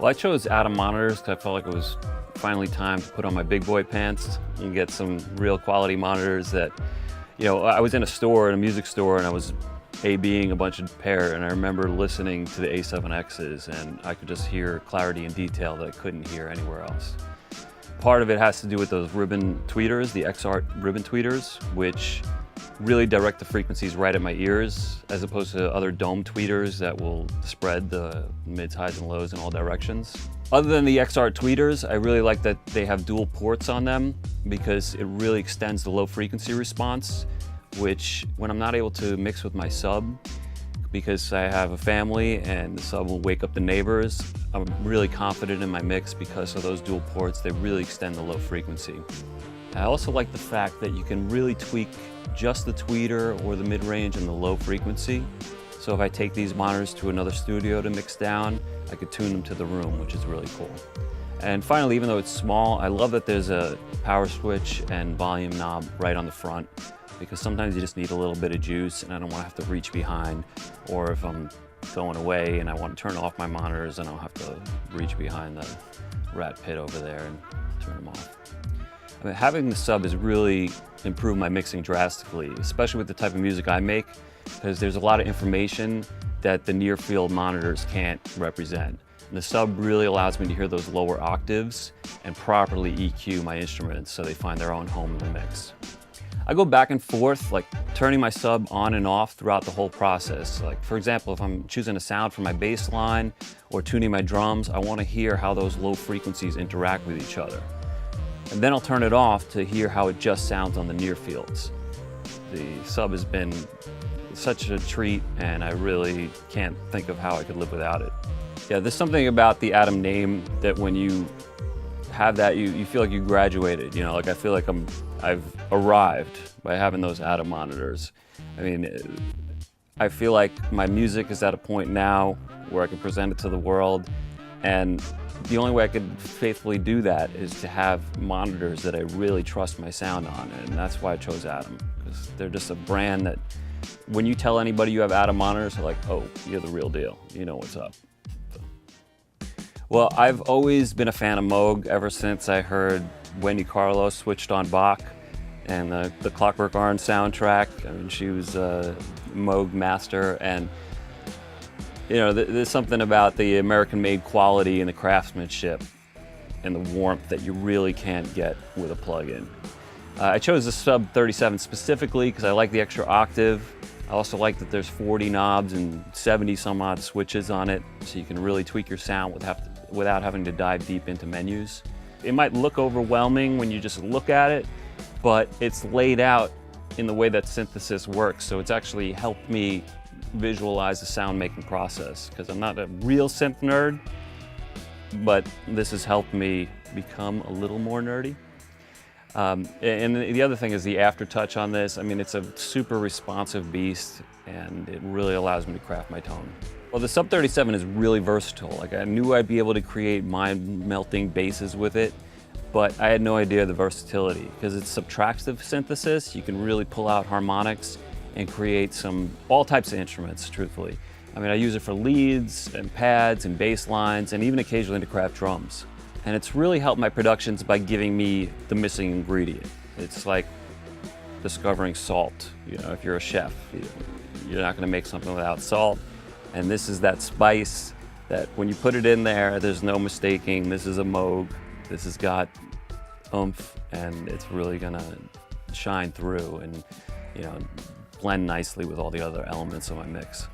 Well, I chose Atom monitors because I felt like it was finally time to put on my big boy pants and get some real quality monitors that, I was in a store, in a music store, and I was A-Bing a bunch of pair, and I remember listening to the A7Xs, and I could just hear clarity and detail that I couldn't hear anywhere else. Part of it has to do with those ribbon tweeters, the X-Art ribbon tweeters, which really direct the frequencies right at my ears, as opposed to other dome tweeters that will spread the mids, highs, and lows in all directions. Other than the X-Art tweeters, I really like that they have dual ports on them because it really extends the low frequency response, which when I'm not able to mix with my sub, because I have a family and the sub will wake up the neighbors, I'm really confident in my mix because of those dual ports. They really extend the low frequency. I also like the fact that you can really tweak just the tweeter or the mid-range and the low frequency. So if I take these monitors to another studio to mix down, I could tune them to the room, which is really cool. And finally, even though it's small, I love that there's a power switch and volume knob right on the front, because sometimes you just need a little bit of juice and I don't want to have to reach behind, or if I'm going away and I want to turn off my monitors, and I'll have to reach behind the rat pit over there and turn them off. I mean, having the sub has really improved my mixing drastically, especially with the type of music I make, because there's a lot of information that the near field monitors can't represent. And the sub really allows me to hear those lower octaves and properly EQ my instruments so they find their own home in the mix. I go back and forth, like turning my sub on and off throughout the whole process. Like, for example, if I'm choosing a sound for my bass line or tuning my drums, I want to hear how those low frequencies interact with each other. And then I'll turn it off to hear how it just sounds on the near fields. The sub has been such a treat, and I really can't think of how I could live without it. Yeah, there's something about the Atom name that when you have that, you feel like you graduated, like I feel like I've arrived by having those Atom monitors. I mean, I feel like my music is at a point now where I can present it to the world, and the only way I could faithfully do that is to have monitors that I really trust my sound on, and that's why I chose Atom, because they're just a brand that when you tell anybody you have Atom monitors, they're like, oh, you're the real deal, you know what's up. Well, I've always been a fan of Moog ever since I heard Wendy Carlos switched on Bach and the Clockwork Orange soundtrack. I mean, she was a Moog master, and there's something about the American-made quality and the craftsmanship and the warmth that you really can't get with a plug-in. I chose the Sub 37 specifically because I like the extra octave. I also like that there's 40 knobs and 70 some odd switches on it, so you can really tweak your sound without having to dive deep into menus. It might look overwhelming when you just look at it, but it's laid out in the way that synthesis works, so it's actually helped me visualize the sound making process, because I'm not a real synth nerd, but this has helped me become a little more nerdy. And the other thing is the aftertouch on this. I mean, it's a super responsive beast, and it really allows me to craft my tone. Well, the Sub 37 is really versatile. Like, I knew I'd be able to create mind-melting basses with it, but I had no idea the versatility. Because it's subtractive synthesis, you can really pull out harmonics and create all types of instruments, truthfully. I mean, I use it for leads and pads and bass lines, and even occasionally to craft drums. And it's really helped my productions by giving me the missing ingredient. It's like discovering salt. If you're a chef, you're not gonna make something without salt. And this is that spice that when you put it in there, there's no mistaking. This is a Moog. This has got oomph, and it's really gonna shine through and blend nicely with all the other elements of my mix.